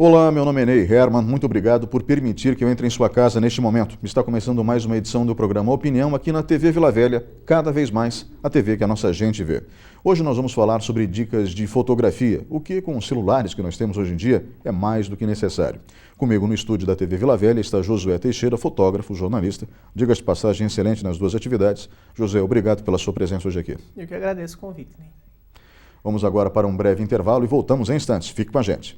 Olá, meu nome é Ney Herman, muito obrigado por permitir que eu entre em sua casa neste momento. Está começando mais uma edição do programa Opinião aqui na TV Vila Velha, cada vez mais a TV que a nossa gente vê. Hoje nós vamos falar sobre dicas de fotografia, o que com os celulares que nós temos hoje em dia é mais do que necessário. Comigo no estúdio da TV Vila Velha está Josué Teixeira, fotógrafo, jornalista, diga-se de passagem excelente nas duas atividades. José, obrigado pela sua presença hoje aqui. Eu que agradeço o convite, Ney. Vamos agora para um breve intervalo e voltamos em instantes. Fique com a gente.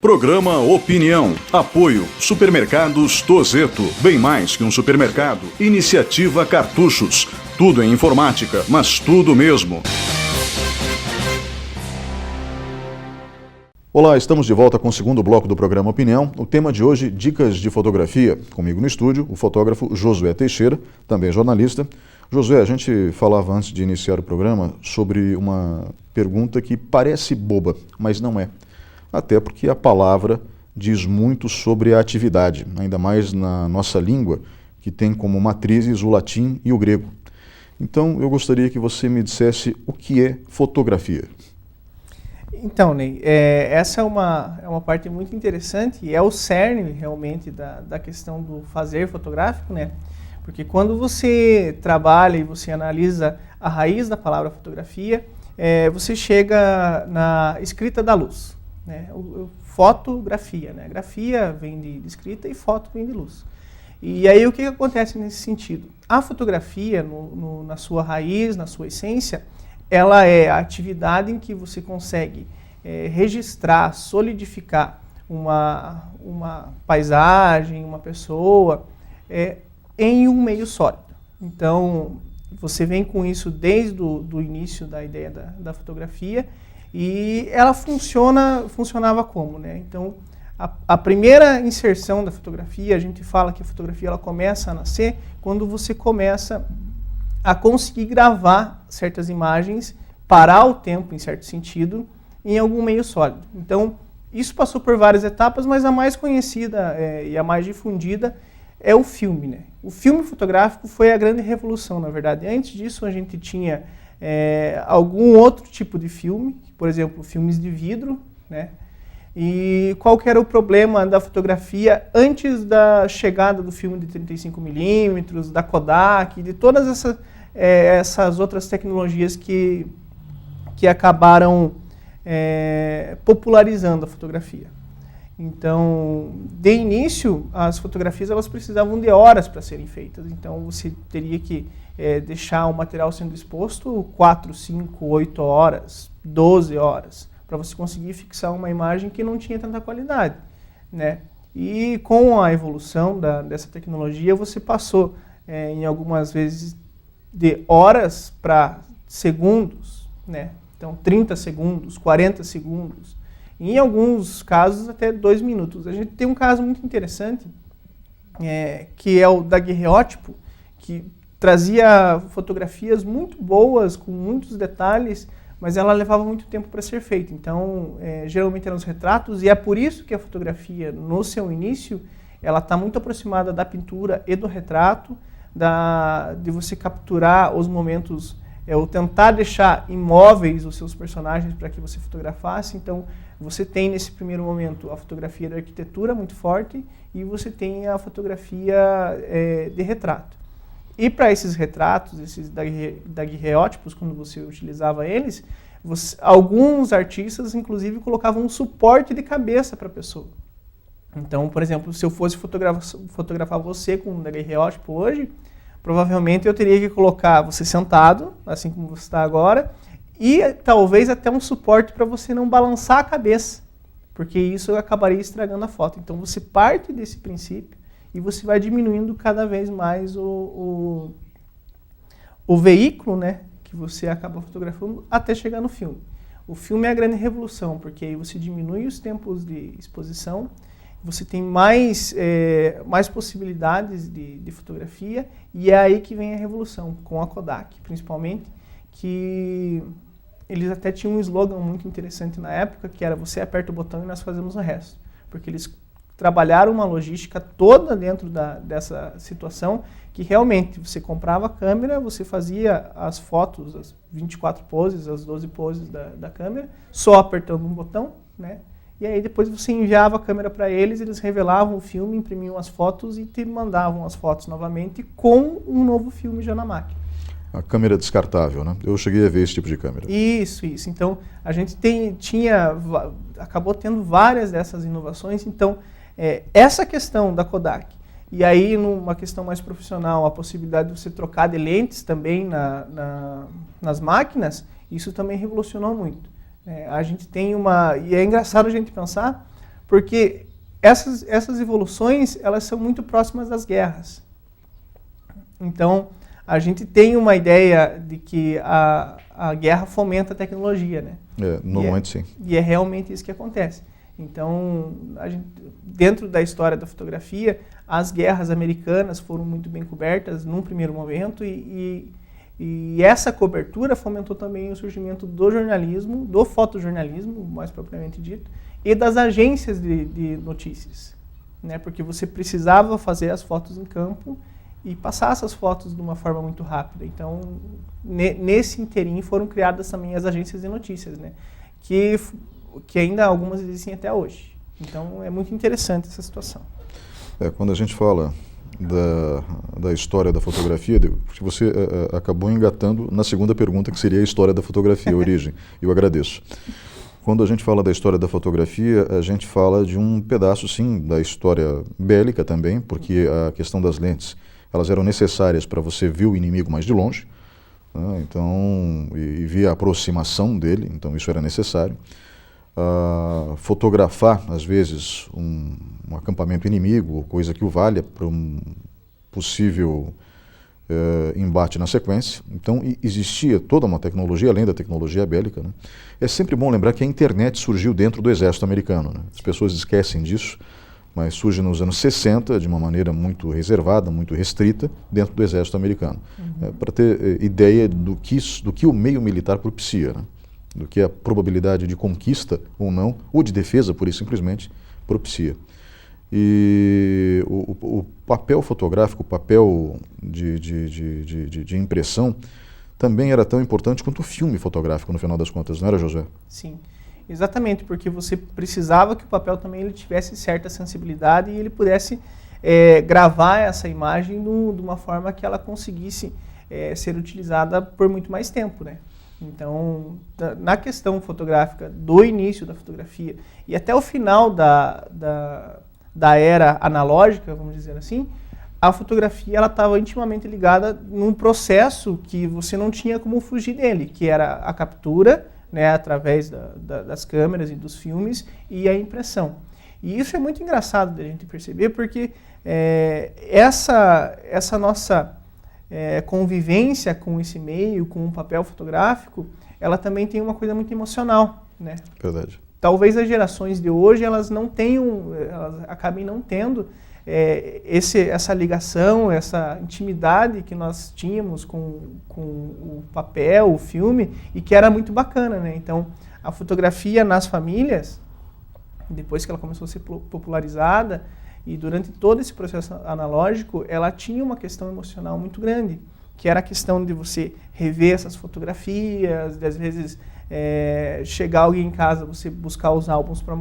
Programa Opinião. Apoio Supermercados Tozeto. Bem mais que um supermercado. Iniciativa Cartuchos. Tudo em informática, mas tudo mesmo. Olá, estamos de volta com o segundo bloco do programa Opinião. O tema de hoje, dicas de fotografia. Comigo no estúdio, o fotógrafo Josué Teixeira, também jornalista. Josué, a gente falava antes de iniciar o programa sobre uma pergunta que parece boba, mas não é. Até porque a palavra diz muito sobre a atividade, ainda mais na nossa língua, que tem como matrizes o latim e o grego. Então, eu gostaria que você me dissesse o que é fotografia. Então, Ney, essa é uma parte muito interessante e é o cerne, realmente, da questão do fazer fotográfico, né? Porque quando você trabalha e você analisa a raiz da palavra fotografia, você chega na escrita da luz. Né? Fotografia, né? Grafia vem de escrita e foto vem de luz. E aí o que acontece nesse sentido? A fotografia, na sua raiz, na sua essência, ela é a atividade em que você consegue registrar, solidificar uma paisagem, uma pessoa, em um meio sólido. Então, você vem com isso desde o início da ideia da fotografia. E ela funcionava como, né? Então, a primeira inserção da fotografia, a gente fala que a fotografia ela começa a nascer quando você começa a conseguir gravar certas imagens, parar o tempo, em certo sentido, em algum meio sólido. Então, isso passou por várias etapas, mas a mais conhecida e a mais difundida é o filme, né? O filme fotográfico foi a grande revolução, na verdade. Antes disso, a gente tinha algum outro tipo de filme, por exemplo, filmes de vidro, né? E qual que era o problema da fotografia antes da chegada do filme de 35mm, da Kodak, de todas essas outras tecnologias que acabaram popularizando a fotografia. Então, de início, as fotografias elas precisavam de horas para serem feitas. Então, você teria que deixar o material sendo exposto 4, 5, 8 horas, 12 horas, para você conseguir fixar uma imagem que não tinha tanta qualidade, né? E com a evolução dessa tecnologia, você passou, em algumas vezes, de horas para segundos, né? Então, 30 segundos, 40 segundos, e em alguns casos até 2 minutos. A gente tem um caso muito interessante, que é o daguerreótipo, que trazia fotografias muito boas, com muitos detalhes, mas ela levava muito tempo para ser feita. Então, geralmente eram os retratos, e é por isso que a fotografia, no seu início, ela está muito aproximada da pintura e do retrato, de você capturar os momentos, ou tentar deixar imóveis os seus personagens para que você fotografasse. Então, você tem nesse primeiro momento a fotografia da arquitetura muito forte, e você tem a fotografia de retrato. E para esses retratos, esses daguerreótipos, quando você utilizava eles, alguns artistas, inclusive, colocavam um suporte de cabeça para a pessoa. Então, por exemplo, se eu fosse fotografar você com um daguerreótipo hoje, provavelmente eu teria que colocar você sentado, assim como você está agora, e talvez até um suporte para você não balançar a cabeça, porque isso acabaria estragando a foto. Então, você parte desse princípio, e você vai diminuindo cada vez mais o veículo, né, que você acaba fotografando até chegar no filme. O filme é a grande revolução, porque aí você diminui os tempos de exposição, você tem mais possibilidades de fotografia, e é aí que vem a revolução, com a Kodak, principalmente, que eles até tinham um slogan muito interessante na época, que era: você aperta o botão e nós fazemos o resto, porque eles trabalharam uma logística toda dentro dessa situação, que realmente você comprava a câmera, você fazia as fotos, as 24 poses, as 12 poses da câmera, só apertando um botão, né? E aí depois você enviava a câmera para eles, eles revelavam o filme, imprimiam as fotos e te mandavam as fotos novamente com um novo filme já na máquina. A câmera descartável, né? Eu cheguei a ver esse tipo de câmera. Isso. Então, a gente acabou tendo várias dessas inovações. Então, essa questão da Kodak, e aí numa questão mais profissional, a possibilidade de você trocar de lentes também nas máquinas, isso também revolucionou muito. A gente tem e é engraçado a gente pensar, porque essas evoluções, elas são muito próximas das guerras. Então, a gente tem uma ideia de que a guerra fomenta a tecnologia, né? Normalmente sim. E é realmente isso que acontece. Então, dentro da história da fotografia, as guerras americanas foram muito bem cobertas num primeiro momento e essa cobertura fomentou também o surgimento do jornalismo, do fotojornalismo, mais propriamente dito, e das agências de notícias, né? Porque você precisava fazer as fotos em campo e passar essas fotos de uma forma muito rápida. Então, nesse interim foram criadas também as agências de notícias, né? Que ainda algumas existem até hoje. Então, é muito interessante essa situação. Quando a gente fala da história da fotografia, porque você acabou engatando na segunda pergunta, que seria a história da fotografia, a origem. Eu agradeço. Quando a gente fala da história da fotografia, a gente fala de um pedaço, sim, da história bélica também, porque a questão das lentes, elas eram necessárias para você ver o inimigo mais de longe, né? Então, e ver a aproximação dele, então isso era necessário. Fotografar, às vezes, um acampamento inimigo, ou coisa que o valha para um possível embate na sequência. Então, existia toda uma tecnologia, além da tecnologia bélica, né? É sempre bom lembrar que a internet surgiu dentro do exército americano, né? As pessoas esquecem disso, mas surge nos anos 60 de uma maneira muito reservada, muito restrita, dentro do exército americano. Para ter ideia do que o meio militar propicia, né? Do que a probabilidade de conquista ou não, ou de defesa, pura e simplesmente, propicia. E o papel fotográfico, o papel de impressão, também era tão importante quanto o filme fotográfico, no final das contas, não era, Josué? Sim, exatamente, porque você precisava que o papel também ele tivesse certa sensibilidade e ele pudesse gravar essa imagem de uma forma que ela conseguisse ser utilizada por muito mais tempo, né? Então, na questão fotográfica, do início da fotografia e até o final da era analógica, vamos dizer assim, a fotografia ela estava intimamente ligada num processo que você não tinha como fugir dele, que era a captura, né, através das câmeras e dos filmes, e a impressão. E isso é muito engraçado da gente perceber, porque essa nossa convivência com esse meio, com o papel fotográfico, ela também tem uma coisa muito emocional, né? Verdade. Talvez as gerações de hoje elas acabem não tendo essa ligação, essa intimidade que nós tínhamos com o papel, o filme, e que era muito bacana, né? Então, a fotografia nas famílias, depois que ela começou a ser popularizada, e durante todo esse processo analógico, ela tinha uma questão emocional muito grande, que era a questão de você rever essas fotografias, de às vezes chegar alguém em casa, você buscar os álbuns para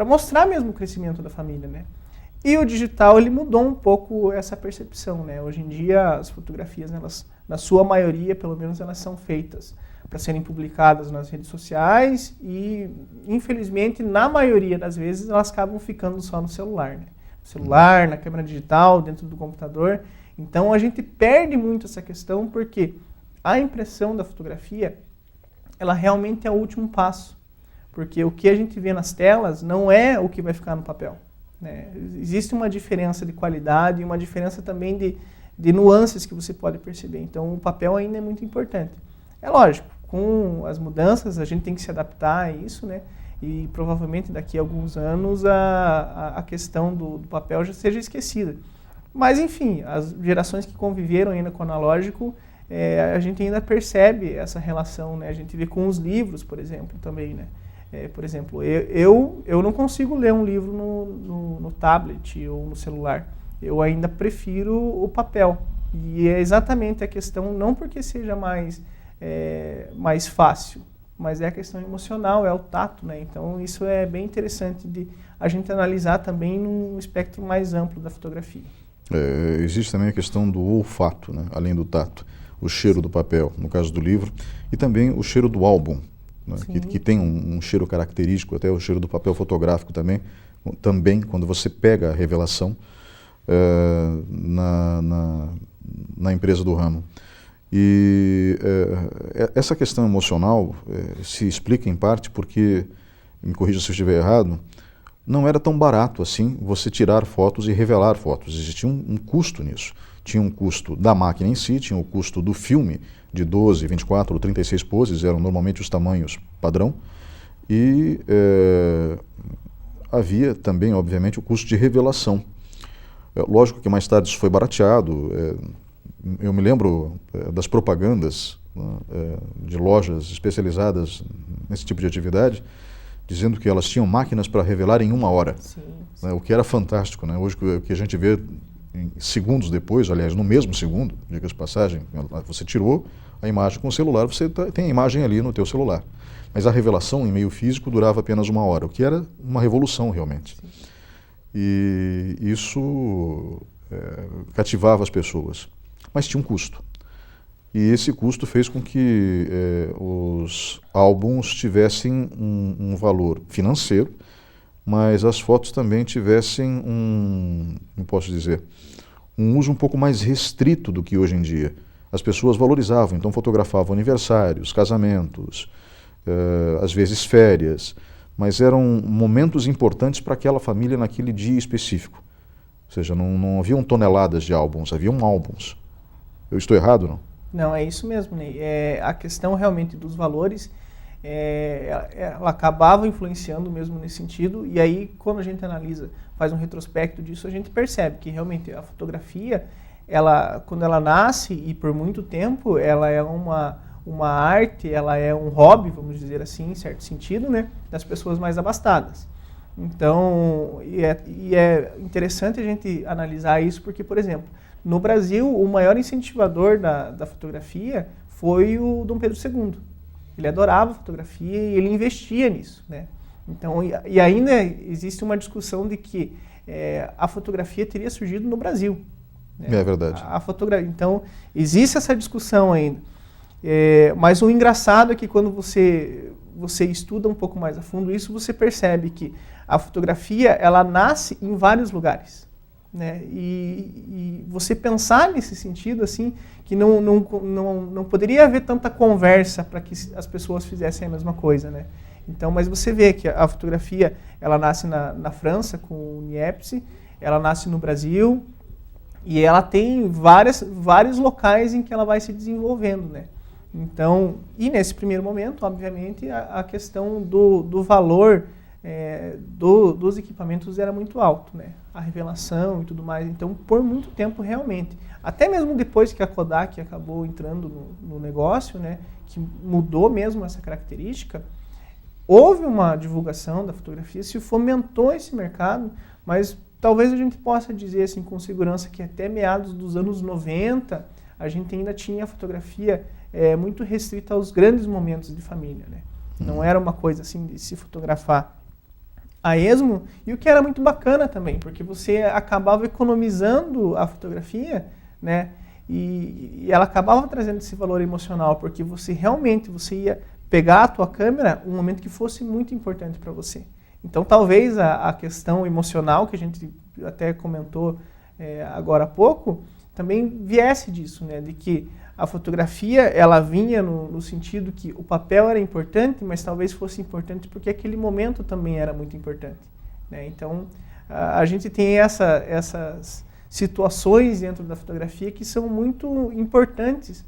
mostrar mesmo o crescimento da família, né? E o digital, ele mudou um pouco essa percepção, né? Hoje em dia, as fotografias, elas, na sua maioria, pelo menos, elas são feitas para serem publicadas nas redes sociais e, infelizmente, na maioria das vezes, elas acabam ficando só no celular, né? No celular, na câmera digital, dentro do computador. Então, a gente perde muito essa questão porque a impressão da fotografia, ela realmente é o último passo. Porque o que a gente vê nas telas não é o que vai ficar no papel, né? Existe uma diferença de qualidade e uma diferença também de nuances que você pode perceber. Então, o papel ainda é muito importante. É lógico, com as mudanças a gente tem que se adaptar a isso, né? E provavelmente daqui a alguns anos a questão do papel já seja esquecida. Mas, enfim, as gerações que conviveram ainda com o analógico, a gente ainda percebe essa relação, né? A gente vê com os livros, por exemplo, também, né? Por exemplo, eu não consigo ler um livro no tablet ou no celular. Eu ainda prefiro o papel. E é exatamente a questão, não porque seja mais fácil, mas é a questão emocional, é o tato, né? Então isso é bem interessante de a gente analisar também num espectro mais amplo da fotografia. Existe também a questão do olfato, né? Além do tato. O cheiro do papel, no caso do livro, e também o cheiro do álbum, né? que tem um cheiro característico, até o cheiro do papel fotográfico também quando você pega a revelação na empresa do ramo. E essa questão emocional se explica em parte porque, me corrija se eu estiver errado, não era tão barato assim você tirar fotos e revelar fotos. Existia um custo nisso. Tinha um custo da máquina em si, tinha o custo do filme de 12, 24 ou 36 poses, eram normalmente os tamanhos padrão, e havia também, obviamente, o custo de revelação. Lógico que mais tarde isso foi barateado. Eu me lembro das propagandas de lojas especializadas nesse tipo de atividade, dizendo que elas tinham máquinas para revelar em 1 hora. Sim. Né, o que era fantástico, né? Hoje o que a gente vê segundos depois, aliás, no mesmo segundo, diga-se de passagem, você tirou a imagem com o celular, você tem a imagem ali no teu celular. Mas a revelação em meio físico durava apenas 1 hora, o que era uma revolução realmente. Sim. E isso cativava as pessoas. Mas tinha um custo. E esse custo fez com que os álbuns tivessem um valor financeiro, mas as fotos também tivessem não posso dizer, um uso um pouco mais restrito do que hoje em dia. As pessoas valorizavam, então fotografavam aniversários, casamentos, às vezes férias, mas eram momentos importantes para aquela família naquele dia específico. Ou seja, não haviam toneladas de álbuns, haviam álbuns. Eu estou errado, não? Não, é isso mesmo, Ney. A questão realmente dos valores, ela acabava influenciando mesmo nesse sentido, e aí quando a gente analisa, faz um retrospecto disso, a gente percebe que realmente a fotografia, quando ela nasce, e por muito tempo, ela é uma arte, ela é um hobby, vamos dizer assim, em certo sentido, né, das pessoas mais abastadas. Então, é interessante a gente analisar isso, porque, por exemplo, no Brasil, o maior incentivador da fotografia foi o Dom Pedro II. Ele adorava fotografia e ele investia nisso, né? Então, e ainda existe uma discussão de que a fotografia teria surgido no Brasil. Né? É verdade. Então, existe essa discussão ainda. Mas o engraçado é que quando você estuda um pouco mais a fundo isso, você percebe que a fotografia, ela nasce em vários lugares. Né? E você pensar nesse sentido, assim, que não poderia haver tanta conversa para que as pessoas fizessem a mesma coisa, né? Então, mas você vê que a fotografia, ela nasce na França com o Niepce, ela nasce no Brasil e ela tem vários locais em que ela vai se desenvolvendo, né? Então, e nesse primeiro momento, obviamente, a questão do valor dos equipamentos era muito alto, né? A revelação e tudo mais. Então, por muito tempo, realmente, até mesmo depois que a Kodak acabou entrando no negócio, né, que mudou mesmo essa característica, houve uma divulgação da fotografia, se fomentou esse mercado, mas talvez a gente possa dizer assim com segurança que até meados dos anos 90, a gente ainda tinha a fotografia muito restrita aos grandes momentos de família, né? Não era uma coisa assim de se fotografar a esmo, e o que era muito bacana também, porque você acabava economizando a fotografia, né? E ela acabava trazendo esse valor emocional, porque você ia pegar a tua câmera um momento que fosse muito importante para você. Então talvez a questão emocional, que a gente até comentou agora há pouco, também viesse disso, né? De que a fotografia, ela vinha no sentido que o papel era importante, mas talvez fosse importante porque aquele momento também era muito importante, né? Então, a gente tem essas situações dentro da fotografia que são muito importantes.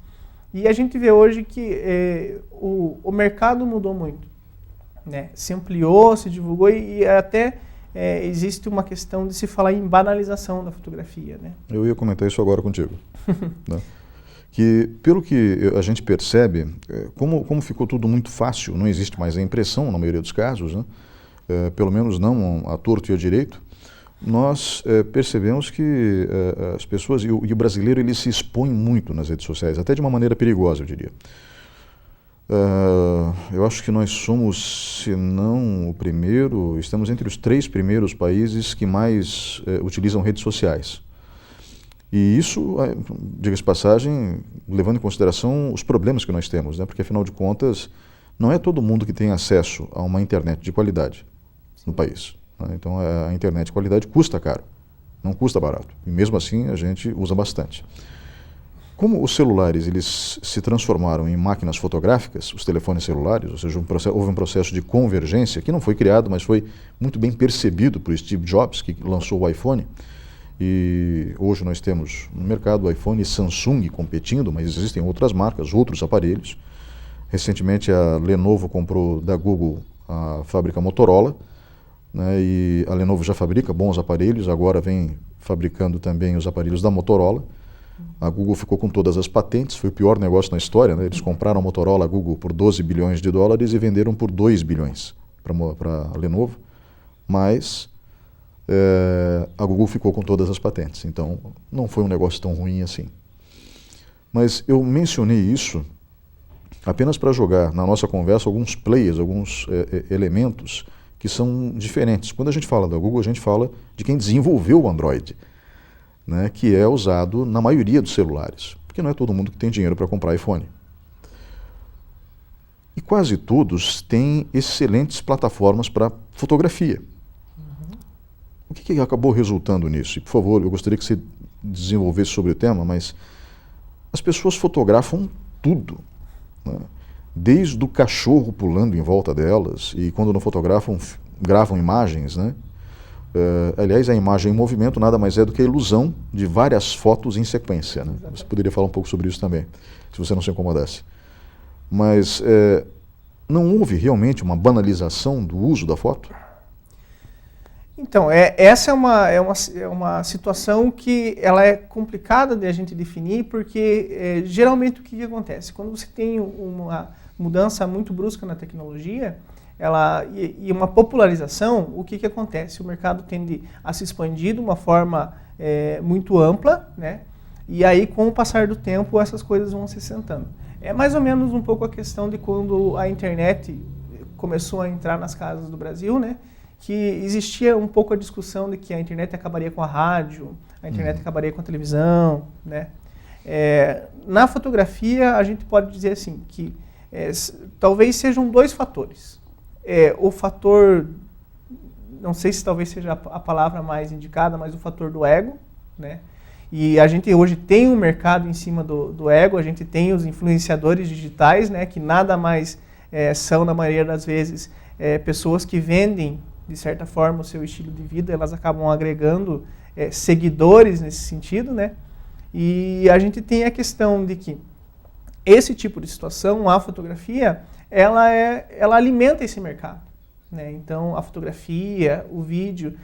E a gente vê hoje que o mercado mudou muito, né? Se ampliou, se divulgou e até existe uma questão de se falar em banalização da fotografia, né? Eu ia comentar isso agora contigo. Né? que, pelo que a gente percebe, como ficou tudo muito fácil, não existe mais a impressão na maioria dos casos, né? Pelo menos não a torto e a direito, nós percebemos que as pessoas, e o brasileiro, ele se expõe muito nas redes sociais, até de uma maneira perigosa, eu diria. Eu acho que nós somos, se não o primeiro, estamos entre os 3 primeiros países que mais utilizam redes sociais. E isso, diga-se de passagem, levando em consideração os problemas que nós temos, né? Porque, afinal de contas, não é todo mundo que tem acesso a uma internet de qualidade no país, né? Então, a internet de qualidade custa caro, não custa barato. E, mesmo assim, a gente usa bastante. Como os celulares eles se transformaram em máquinas fotográficas, os telefones celulares, ou seja, houve um processo de convergência que não foi criado, mas foi muito bem percebido por Steve Jobs, que lançou o iPhone. E hoje nós temos no mercado o iPhone e Samsung competindo, mas existem outras marcas, outros aparelhos. Recentemente a Lenovo comprou da Google a fábrica Motorola, né, e a Lenovo já fabrica bons aparelhos, agora vem fabricando também os aparelhos da Motorola. A Google ficou com todas as patentes, foi o pior negócio na história, né? Eles compraram a Motorola, a Google, por 12 bilhões de dólares e venderam por 2 bilhões para a Lenovo, mas a Google ficou com todas as patentes, então não foi um negócio tão ruim assim. Mas eu mencionei isso apenas para jogar na nossa conversa alguns players, alguns elementos que são diferentes. Quando a gente fala da Google, a gente fala de quem desenvolveu o Android, né, que é usado na maioria dos celulares, porque não é todo mundo que tem dinheiro para comprar iPhone. E quase todos têm excelentes plataformas para fotografia. O que acabou resultando nisso? E, por favor, eu gostaria que você desenvolvesse sobre o tema, mas as pessoas fotografam tudo, né? Desde o cachorro pulando em volta delas, e quando não fotografam, gravam imagens, né? Aliás, a imagem em movimento nada mais é do que a ilusão de várias fotos em sequência, né? Você poderia falar um pouco sobre isso também, se você não se incomodasse. Mas não houve realmente uma banalização do uso da foto? Então, essa é uma situação que ela é complicada de a gente definir, porque geralmente o que acontece? Quando você tem uma mudança muito brusca na tecnologia, e uma popularização, o que acontece? O mercado tende a se expandir de uma forma muito ampla, né? E aí, com o passar do tempo, essas coisas vão se sentando. É mais ou menos um pouco a questão de quando a internet começou a entrar nas casas do Brasil, né? Que existia um pouco a discussão de que a internet acabaria com a rádio, a internet acabaria com a televisão, né? Na fotografia, a gente pode dizer assim, que talvez sejam 2 fatores. O fator, não sei se talvez seja a palavra mais indicada, mas o fator do ego, né? E a gente hoje tem um mercado em cima do ego, a gente tem os influenciadores digitais, né? Que nada mais são, na maioria das vezes, pessoas que vendem, de certa forma, o seu estilo de vida, elas acabam agregando seguidores nesse sentido, né? E a gente tem a questão de que esse tipo de situação, a fotografia, ela alimenta esse mercado, né? Então, a fotografia, o vídeo,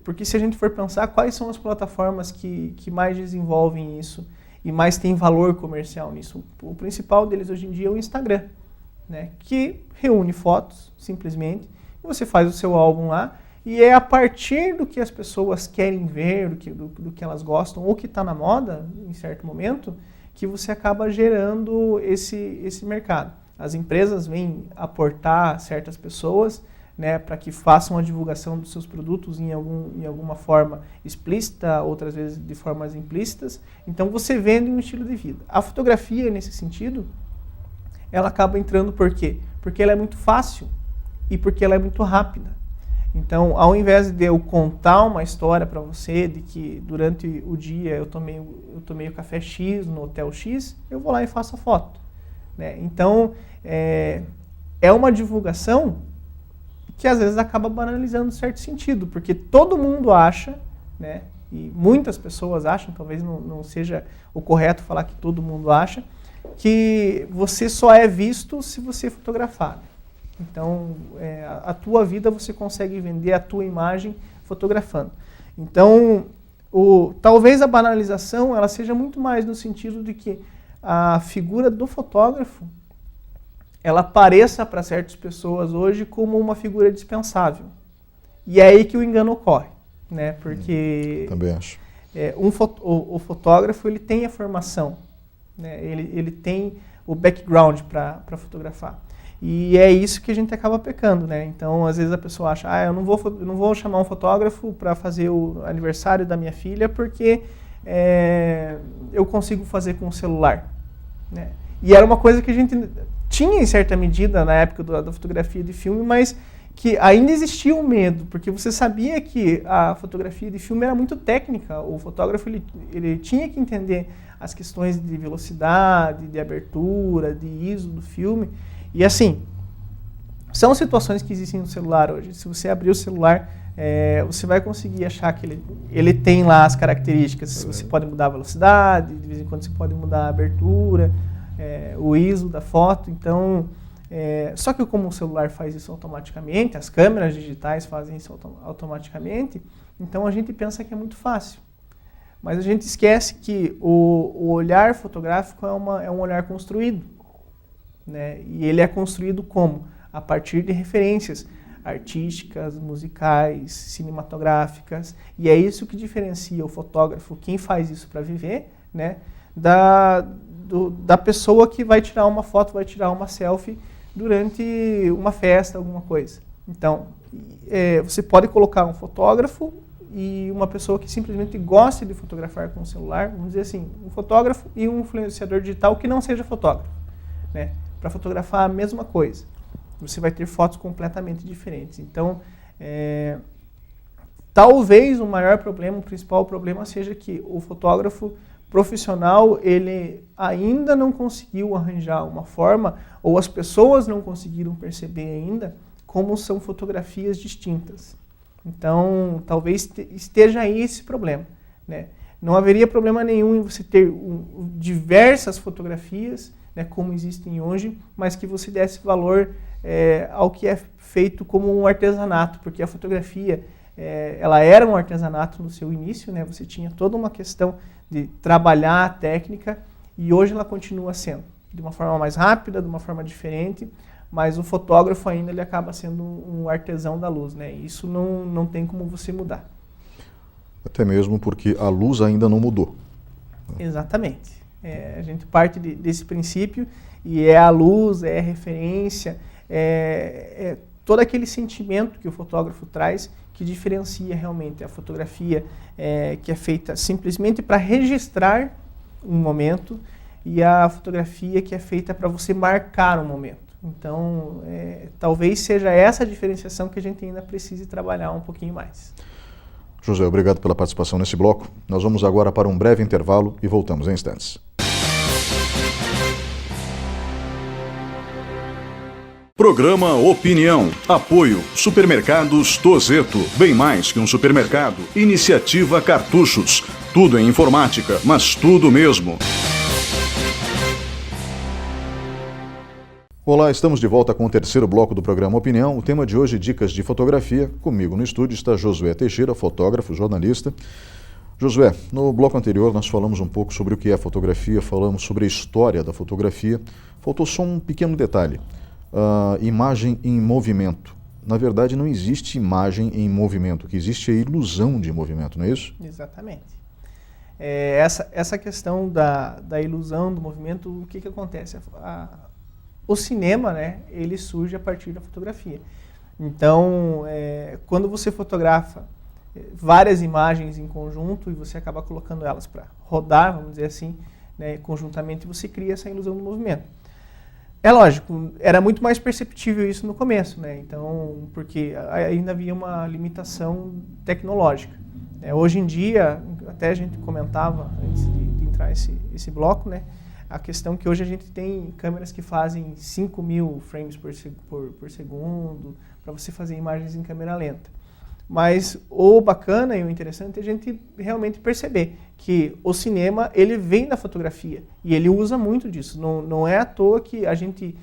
porque se a gente for pensar quais são as plataformas que mais desenvolvem isso e mais tem valor comercial nisso, o principal deles hoje em dia é o Instagram, né? Que reúne fotos, simplesmente, e você faz o seu álbum lá, e é a partir do que as pessoas querem ver, do que elas gostam, ou que está na moda, em certo momento, que você acaba gerando esse mercado. As empresas vêm aportar certas pessoas, né, para que façam a divulgação dos seus produtos em alguma forma explícita, outras vezes de formas implícitas. Então você vende um estilo de vida. A fotografia, nesse sentido, ela acaba entrando por quê? Porque ela é muito fácil e porque ela é muito rápida. Então, ao invés de eu contar uma história para você de que durante o dia eu tomei o café X no hotel X, eu vou lá e faço a foto, né? Então, é uma divulgação que às vezes acaba banalizando em certo sentido, porque todo mundo acha, né, e muitas pessoas acham, talvez não seja o correto falar que todo mundo acha, que você só é visto se você fotografar. Então, a tua vida você consegue vender a tua imagem fotografando. Então, talvez a banalização ela seja muito mais no sentido de que a figura do fotógrafo ela apareça para certas pessoas hoje como uma figura dispensável. E é aí que o engano ocorre, né? Porque também acho. O fotógrafo ele tem a formação, né? Ele tem o background para fotografar. E é isso que a gente acaba pecando, né? Então, às vezes a pessoa acha, eu não vou chamar um fotógrafo para fazer o aniversário da minha filha porque eu consigo fazer com o celular, né? E era uma coisa que a gente tinha em certa medida na época da fotografia de filme, mas que ainda existia um medo, porque você sabia que a fotografia de filme era muito técnica. O fotógrafo ele tinha que entender as questões de velocidade, de abertura, de ISO do filme. E assim, são situações que existem no celular hoje. Se você abrir o celular, você vai conseguir achar que ele tem lá as características. Você pode mudar a velocidade, de vez em quando você pode mudar a abertura, o ISO da foto. Então, só que como o celular faz isso automaticamente, as câmeras digitais fazem isso automaticamente, então a gente pensa que é muito fácil. Mas a gente esquece que o olhar fotográfico é um olhar construído, né? E ele é construído como? A partir de referências artísticas, musicais, cinematográficas. E é isso que diferencia o fotógrafo, quem faz isso para viver, né, da pessoa que vai tirar uma foto, vai tirar uma selfie durante uma festa, alguma coisa. Então, você pode colocar um fotógrafo e uma pessoa que simplesmente gosta de fotografar com o celular, vamos dizer assim, um fotógrafo e um influenciador digital que não seja fotógrafo, né? Para fotografar a mesma coisa. Você vai ter fotos completamente diferentes. Então, talvez o maior problema, o principal problema seja que o fotógrafo profissional, ele ainda não conseguiu arranjar uma forma, ou as pessoas não conseguiram perceber ainda, como são fotografias distintas. Então, talvez esteja aí esse problema, né? Não haveria problema nenhum em você ter diversas fotografias, né, como existem hoje, mas que você desse valor ao que é feito como um artesanato, porque a fotografia, ela era um artesanato no seu início, né? Você tinha toda uma questão de trabalhar a técnica e hoje ela continua sendo, de uma forma mais rápida, de uma forma diferente, mas o fotógrafo ainda ele acaba sendo um artesão da luz, né? Isso não tem como você mudar. Até mesmo porque a luz ainda não mudou. Exatamente. A gente parte desse princípio e a luz, a referência, todo aquele sentimento que o fotógrafo traz que diferencia realmente a fotografia que é feita simplesmente para registrar um momento e a fotografia que é feita para você marcar um momento. Então, talvez seja essa a diferenciação que a gente ainda precise trabalhar um pouquinho mais. José, obrigado pela participação nesse bloco. Nós vamos agora para um breve intervalo e voltamos em instantes. Programa Opinião. Apoio Supermercados Tozeto. Bem mais que um supermercado. Iniciativa Cartuchos. Tudo em informática, mas tudo mesmo. Olá, estamos de volta com o terceiro bloco do programa Opinião. O tema de hoje, dicas de fotografia. Comigo no estúdio está Josué Teixeira, fotógrafo, jornalista. Josué, no bloco anterior nós falamos um pouco sobre o que é fotografia, falamos sobre a história da fotografia. Faltou só um pequeno detalhe. Imagem em movimento. Na verdade, não existe imagem em movimento, o que existe é ilusão de movimento, não é isso? Exatamente. Essa questão da ilusão do movimento, o que acontece? O cinema, né, ele surge a partir da fotografia. Então, quando você fotografa várias imagens em conjunto e você acaba colocando elas para rodar, vamos dizer assim, né, conjuntamente, você cria essa ilusão do movimento. É lógico, era muito mais perceptível isso no começo, né? Então, porque ainda havia uma limitação tecnológica. Hoje em dia, até a gente comentava antes de entrar esse bloco, né? A questão que hoje a gente tem câmeras que fazem 5.000 frames por segundo para você fazer imagens em câmera lenta. Mas o bacana e o interessante é a gente realmente perceber que o cinema ele vem da fotografia e ele usa muito disso. Não é à toa que a gente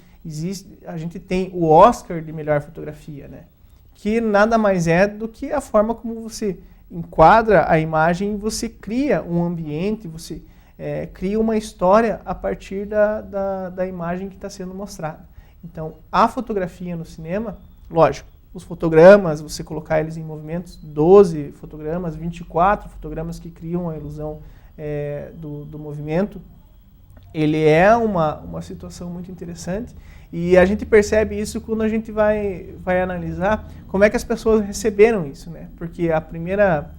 tem o Oscar de melhor fotografia, né? Que nada mais é do que a forma como você enquadra a imagem e você cria um ambiente, você cria uma história a partir da imagem que está sendo mostrada. Então, a fotografia no cinema, lógico, os fotogramas, você colocar eles em movimentos, 12 fotogramas, 24 fotogramas que criam a ilusão do movimento, ele é uma situação muito interessante, e a gente percebe isso quando a gente vai analisar como é que as pessoas receberam isso, né? Porque a primeira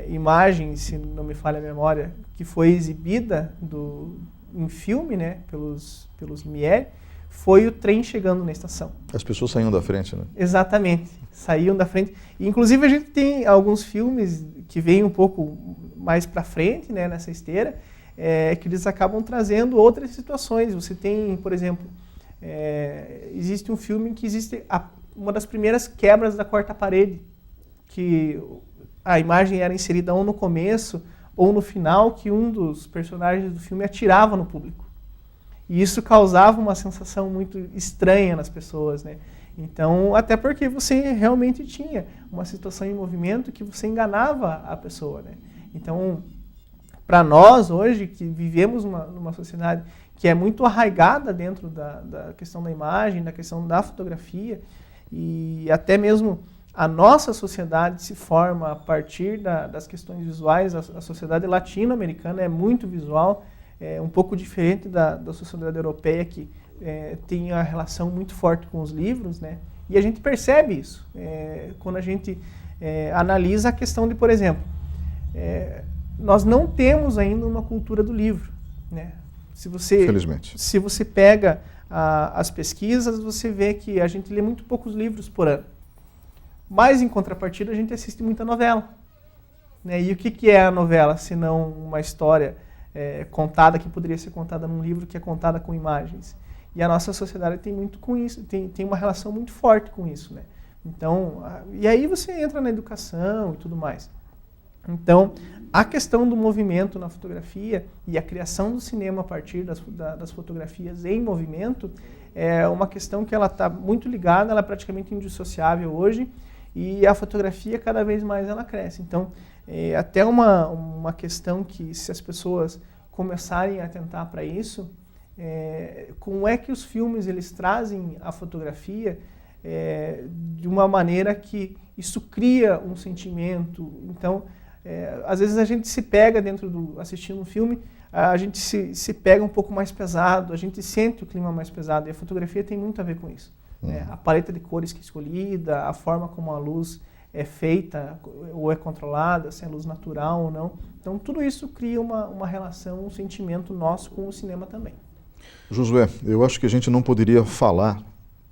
imagem, se não me falha a memória, que foi exibida em filme, né, pelos Lumière, foi o trem chegando na estação. As pessoas saíam da frente, né? Exatamente, saíam da frente. E, inclusive, a gente tem alguns filmes que vêm um pouco mais para frente, né, nessa esteira, que eles acabam trazendo outras situações. Você tem, por exemplo, existe um filme que existe uma das primeiras quebras da quarta parede, que a imagem era inserida ou no começo ou no final, que um dos personagens do filme atirava no público. E isso causava uma sensação muito estranha nas pessoas, né? Então, até porque você realmente tinha uma situação em movimento que você enganava a pessoa, né? Então, para nós hoje, que vivemos numa sociedade que é muito arraigada dentro da questão da imagem, da questão da fotografia, e até mesmo a nossa sociedade se forma a partir das questões visuais, a sociedade latino-americana é muito visual, um pouco diferente da sociedade europeia, que tem a relação muito forte com os livros, né? E a gente percebe isso quando a gente analisa a questão de, por exemplo, nós não temos ainda uma cultura do livro, né? Infelizmente. Se você pega as pesquisas, você vê que a gente lê muito poucos livros por ano. Mas, em contrapartida, a gente assiste muita novela, né? E o que é a novela, se não uma história contada, que poderia ser contada num livro, que é contada com imagens? E a nossa sociedade tem muito com isso, tem uma relação muito forte com isso, né? Então, e aí você entra na educação e tudo mais. Então, a questão do movimento na fotografia e a criação do cinema a partir das fotografias em movimento é uma questão que ela está muito ligada, ela é praticamente indissociável hoje, e a fotografia cada vez mais ela cresce. Então, até uma questão que, se as pessoas começarem a atentar para isso, como é que os filmes eles trazem a fotografia de uma maneira que isso cria um sentimento. Então, às vezes a gente se pega assistindo um filme, a gente se pega um pouco mais pesado, a gente sente o clima mais pesado, e a fotografia tem muito a ver com isso. A paleta de cores que é escolhida, a forma como a luz é feita ou é controlada, se é luz natural ou não. Então, tudo isso cria uma relação, um sentimento nosso com o cinema também. Josué, eu acho que a gente não poderia falar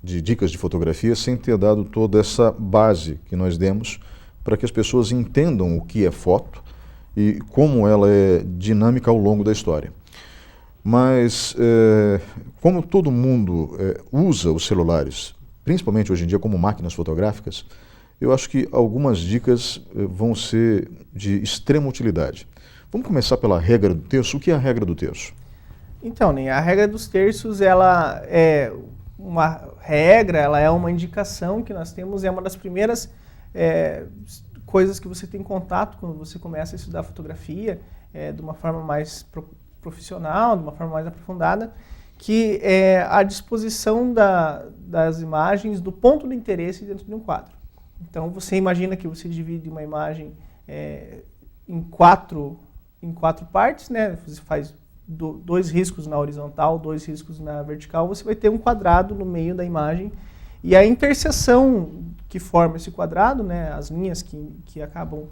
de dicas de fotografia sem ter dado toda essa base que nós demos para que as pessoas entendam o que é foto e como ela é dinâmica ao longo da história. Mas, como todo mundo usa os celulares, principalmente hoje em dia como máquinas fotográficas, eu acho que algumas dicas vão ser de extrema utilidade. Vamos começar pela regra do terço. O que é a regra do terço? Então, a regra dos terços, ela é uma regra, ela é uma indicação que nós temos, é uma das primeiras coisas que você tem contato quando você começa a estudar fotografia de uma forma mais profissional, de uma forma mais aprofundada, que é a disposição das imagens do ponto de interesse dentro de um quadro. Então, você imagina que você divide uma imagem em quatro partes, né? Você faz 2 riscos na horizontal, 2 riscos na vertical, você vai ter um quadrado no meio da imagem, e a interseção que forma esse quadrado, né, as linhas que acabam,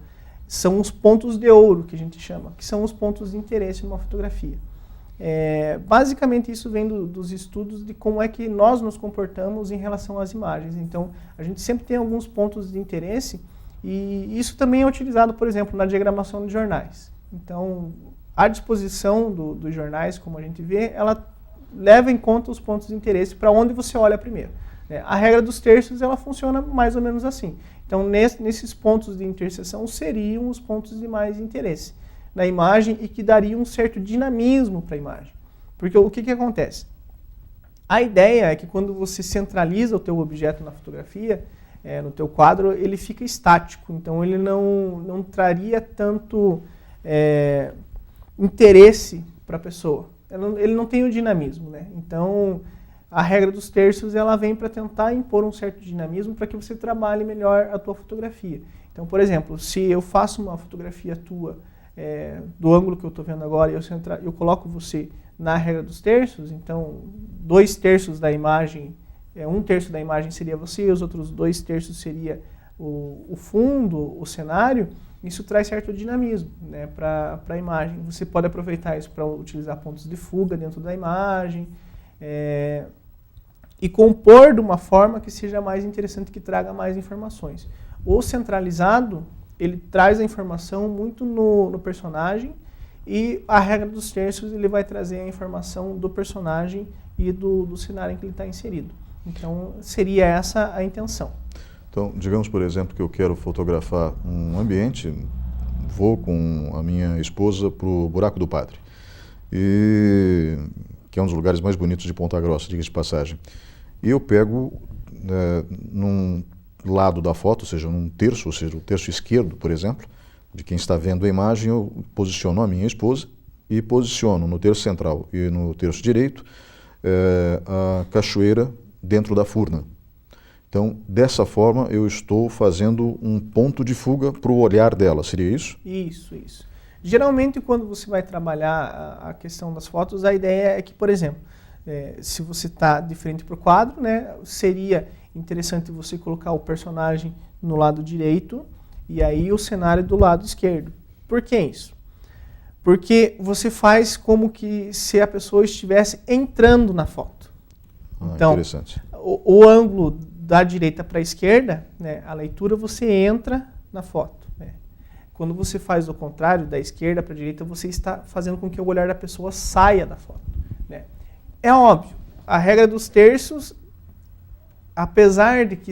são os pontos de ouro, que a gente chama, que são os pontos de interesse numa fotografia. Basicamente, isso vem dos estudos de como é que nós nos comportamos em relação às imagens. Então, a gente sempre tem alguns pontos de interesse, e isso também é utilizado, por exemplo, na diagramação de jornais. Então, a disposição dos jornais, como a gente vê, ela leva em conta os pontos de interesse para onde você olha primeiro. A regra dos terços, ela funciona mais ou menos assim. Então, nesses pontos de interseção seriam os pontos de mais interesse na imagem e que dariam um certo dinamismo para a imagem. Porque o que acontece? A ideia é que quando você centraliza o teu objeto na fotografia, no teu quadro, ele fica estático. Então, ele não traria tanto interesse para a pessoa. Ele não tem o dinamismo, né? Então, a regra dos terços, ela vem para tentar impor um certo dinamismo para que você trabalhe melhor a tua fotografia. Então, por exemplo, se eu faço uma fotografia tua do ângulo que eu estou vendo agora e eu coloco você na regra dos terços, então 2/3 da imagem, 1/3 da imagem seria você e os outros 2/3 seria o fundo, o cenário, isso traz certo dinamismo, né, para a imagem. Você pode aproveitar isso para utilizar pontos de fuga dentro da imagem e compor de uma forma que seja mais interessante, que traga mais informações. O centralizado, ele traz a informação muito no personagem, e a regra dos terços, ele vai trazer a informação do personagem e do cenário em que ele está inserido. Então, seria essa a intenção. Então, digamos, por exemplo, que eu quero fotografar um ambiente, vou com a minha esposa para o Buraco do Padre, que é um dos lugares mais bonitos de Ponta Grossa, diga-se de passagem. E eu pego num lado da foto, ou seja, num terço, ou seja, o terço esquerdo, por exemplo, de quem está vendo a imagem, eu posiciono a minha esposa e posiciono no terço central e no terço direito a cachoeira dentro da furna. Então, dessa forma, eu estou fazendo um ponto de fuga para o olhar dela, seria isso? Isso. Geralmente, quando você vai trabalhar a questão das fotos, a ideia é que, por exemplo, se você está de frente para o quadro, né, seria interessante você colocar o personagem no lado direito e aí o cenário do lado esquerdo. Por que isso? Porque você faz como que se a pessoa estivesse entrando na foto. Então, interessante. O ângulo da direita para a esquerda, né, a leitura, você entra na foto. Né? Quando você faz o contrário, da esquerda para a direita, você está fazendo com que o olhar da pessoa saia da foto. Né? É óbvio, a regra dos terços, apesar de que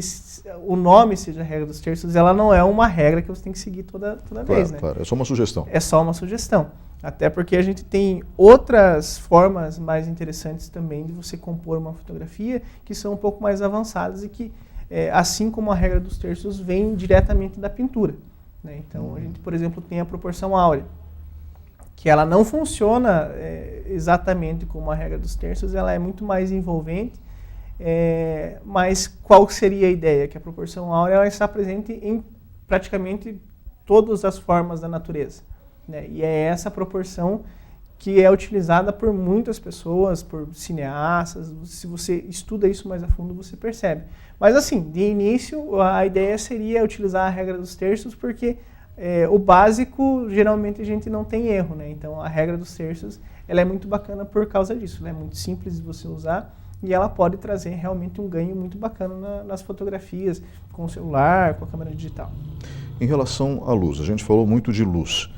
o nome seja a regra dos terços, ela não é uma regra que você tem que seguir toda vez. Né? Claro, é só uma sugestão. É só uma sugestão. Até porque a gente tem outras formas mais interessantes também de você compor uma fotografia, que são um pouco mais avançadas e que, assim como a regra dos terços, vem diretamente da pintura. Né? Então, a gente, por exemplo, tem a proporção áurea, que ela não funciona exatamente como a regra dos terços, ela é muito mais envolvente, mas qual seria a ideia? Que a proporção áurea ela está presente em praticamente todas as formas da natureza. Né? E é essa proporção que é utilizada por muitas pessoas, por cineastas. Se você estuda isso mais a fundo, você percebe. Mas assim, de início, a ideia seria utilizar a regra dos terços, porque o básico, geralmente, a gente não tem erro. Né? Então, a regra dos terços ela é muito bacana por causa disso. Né? É muito simples de você usar e ela pode trazer realmente um ganho muito bacana nas fotografias, com o celular, com a câmera digital. Em relação à luz, a gente falou muito de luz.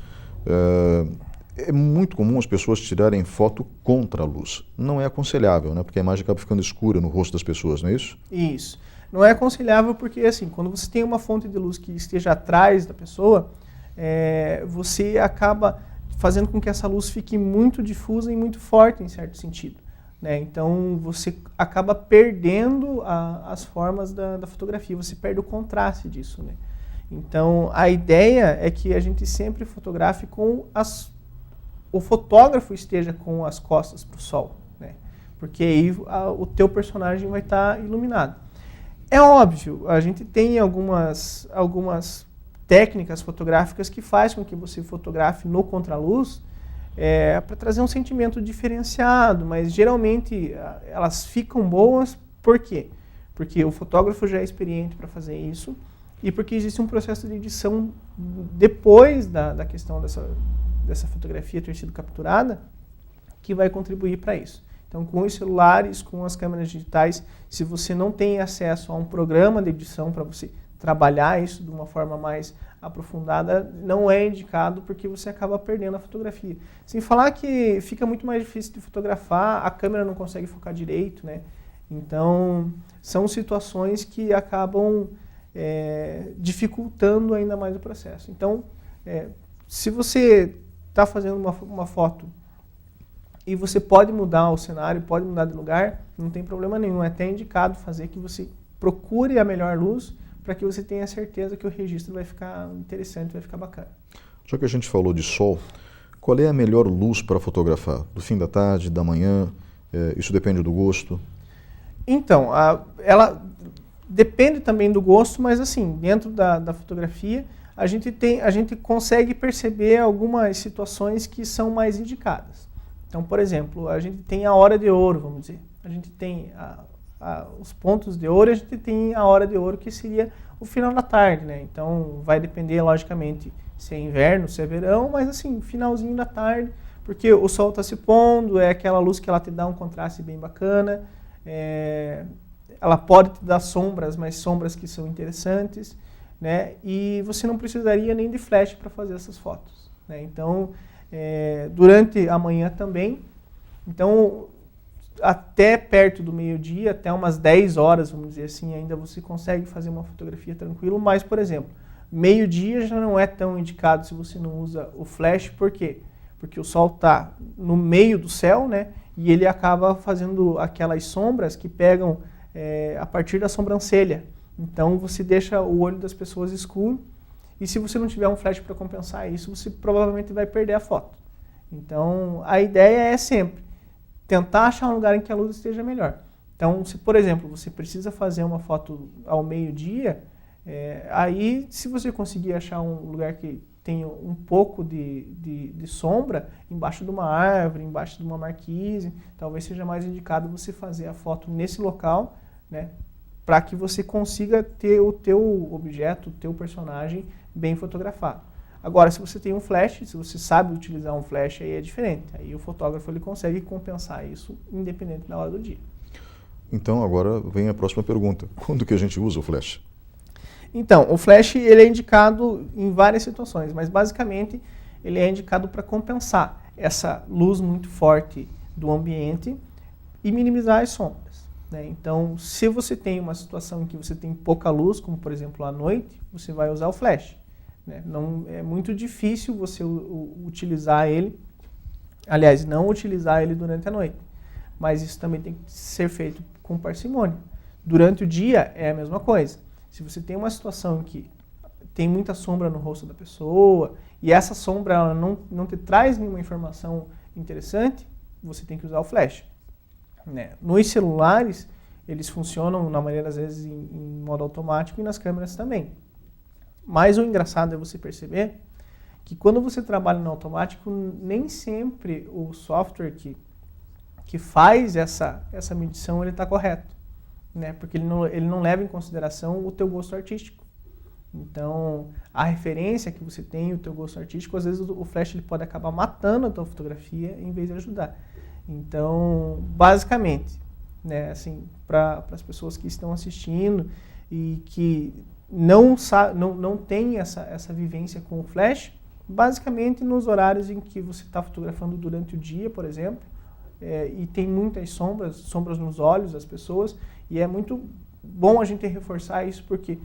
É muito comum as pessoas tirarem foto contra a luz. Não é aconselhável, né? Porque a imagem acaba ficando escura no rosto das pessoas, não é isso? Isso. Não é aconselhável porque, assim, quando você tem uma fonte de luz que esteja atrás da pessoa, você acaba fazendo com que essa luz fique muito difusa e muito forte, em certo sentido. Né? Então, você acaba perdendo as formas da fotografia, você perde o contraste disso, né? Então, a ideia é que a gente sempre fotografe com o fotógrafo esteja com as costas para o sol, né? Porque aí o teu personagem vai estar iluminado. É óbvio, a gente tem algumas técnicas fotográficas que faz com que você fotografe no contraluz para trazer um sentimento diferenciado, mas geralmente elas ficam boas, por quê? Porque o fotógrafo já é experiente para fazer isso, e porque existe um processo de edição depois da questão dessa fotografia ter sido capturada, que vai contribuir para isso. Então, com os celulares, com as câmeras digitais, se você não tem acesso a um programa de edição para você trabalhar isso de uma forma mais aprofundada, não é indicado, porque você acaba perdendo a fotografia. Sem falar que fica muito mais difícil de fotografar, a câmera não consegue focar direito, né? Então, são situações que acabam dificultando ainda mais o processo. Então, se você está fazendo uma foto e você pode mudar o cenário, pode mudar de lugar, não tem problema nenhum. É até indicado fazer que você procure a melhor luz para que você tenha certeza que o registro vai ficar interessante, vai ficar bacana. Já que a gente falou de sol, Qual é a melhor luz para fotografar? Do fim da tarde, da manhã? Isso depende do gosto? Então, ela depende também do gosto, mas assim, dentro da fotografia, a gente consegue perceber algumas situações que são mais indicadas. Então, por exemplo, a gente tem a hora de ouro, vamos dizer. A gente tem os pontos de ouro, a gente tem a hora de ouro, que seria o final da tarde, né? Então, vai depender, logicamente, se é inverno, se é verão, mas assim, finalzinho da tarde, porque o sol está se pondo, é aquela luz que ela te dá um contraste bem bacana, ela pode te dar sombras, mas sombras que são interessantes, né? E você não precisaria nem de flash para fazer essas fotos, né? Então, durante a manhã também, então, até perto do meio-dia, até umas 10 horas, vamos dizer assim, ainda você consegue fazer uma fotografia tranquilo, mas, por exemplo, meio-dia já não é tão indicado se você não usa o flash. Por quê? Porque o sol está no meio do céu, né? E ele acaba fazendo aquelas sombras que pegam a partir da sobrancelha. Então você deixa o olho das pessoas escuro, e se você não tiver um flash para compensar isso, você provavelmente vai perder a foto. Então a ideia é sempre tentar achar um lugar em que a luz esteja melhor. Então, se por exemplo você precisa fazer uma foto ao meio-dia, aí, se você conseguir achar um lugar que tenha um pouco de sombra, embaixo de uma árvore, embaixo de uma marquise, talvez seja mais indicado você fazer a foto nesse local, né, para que você consiga ter o teu objeto, o teu personagem bem fotografado. Agora, se você tem um flash, se você sabe utilizar um flash, aí é diferente. Aí o fotógrafo ele consegue compensar isso independente da hora do dia. Então, agora vem a próxima pergunta. Quando que a gente usa o flash? Então, o flash ele é indicado em várias situações, mas basicamente ele é indicado para compensar essa luz muito forte do ambiente e minimizar as sombras, né? Então, se você tem uma situação em que você tem pouca luz, como por exemplo à noite, você vai usar o flash, né? Não, é muito difícil você utilizar ele, aliás, não utilizar ele durante a noite, mas isso também tem que ser feito com parcimônia. Durante o dia é a mesma coisa. Se você tem uma situação em que tem muita sombra no rosto da pessoa e essa sombra ela não te traz nenhuma informação interessante, você tem que usar o flash, né? Nos celulares, eles funcionam, na maioria das vezes, em modo automático, e nas câmeras também. Mas o engraçado é você perceber que quando você trabalha no automático, nem sempre o software que faz essa medição está correto, né? Porque ele não leva em consideração o teu gosto artístico. Então, a referência que você tem, o teu gosto artístico, às vezes o flash ele pode acabar matando a tua fotografia em vez de ajudar. Então, basicamente, né, assim, para as pessoas que estão assistindo e que não tem essa vivência com o flash, basicamente nos horários em que você está fotografando durante o dia, por exemplo, e tem muitas sombras nos olhos das pessoas, e é muito bom a gente reforçar isso, porque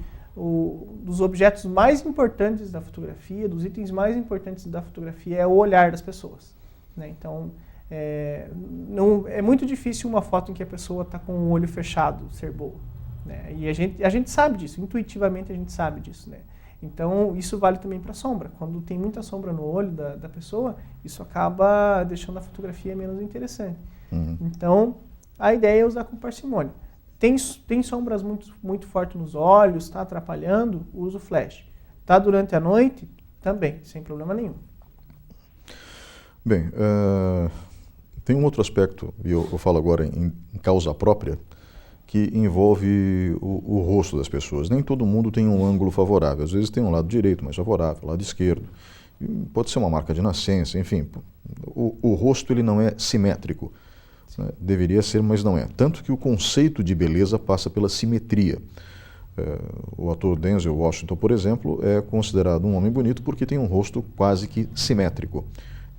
dos objetos mais importantes da fotografia, dos itens mais importantes da fotografia é o olhar das pessoas, né? Então, é muito difícil uma foto em que a pessoa está com o olho fechado ser boa, né? E a gente sabe disso, intuitivamente a gente sabe disso, né? Então, isso vale também para a sombra. Quando tem muita sombra no olho da pessoa, isso acaba deixando a fotografia menos interessante. Uhum. Então, a ideia é usar com parcimônia. Tem sombras muito fortes nos olhos, está atrapalhando, usa o flash. Está durante a noite, também, sem problema nenhum. Bem, tem um outro aspecto, e eu falo agora em causa própria, que envolve o rosto das pessoas. Nem todo mundo tem um ângulo favorável. Às vezes tem um lado direito mais favorável, lado esquerdo. Pode ser uma marca de nascença, enfim. O rosto ele não é simétrico. Né? Deveria ser, mas não é. Tanto que o conceito de beleza passa pela simetria. O ator Denzel Washington, por exemplo, é considerado um homem bonito porque tem um rosto quase que simétrico.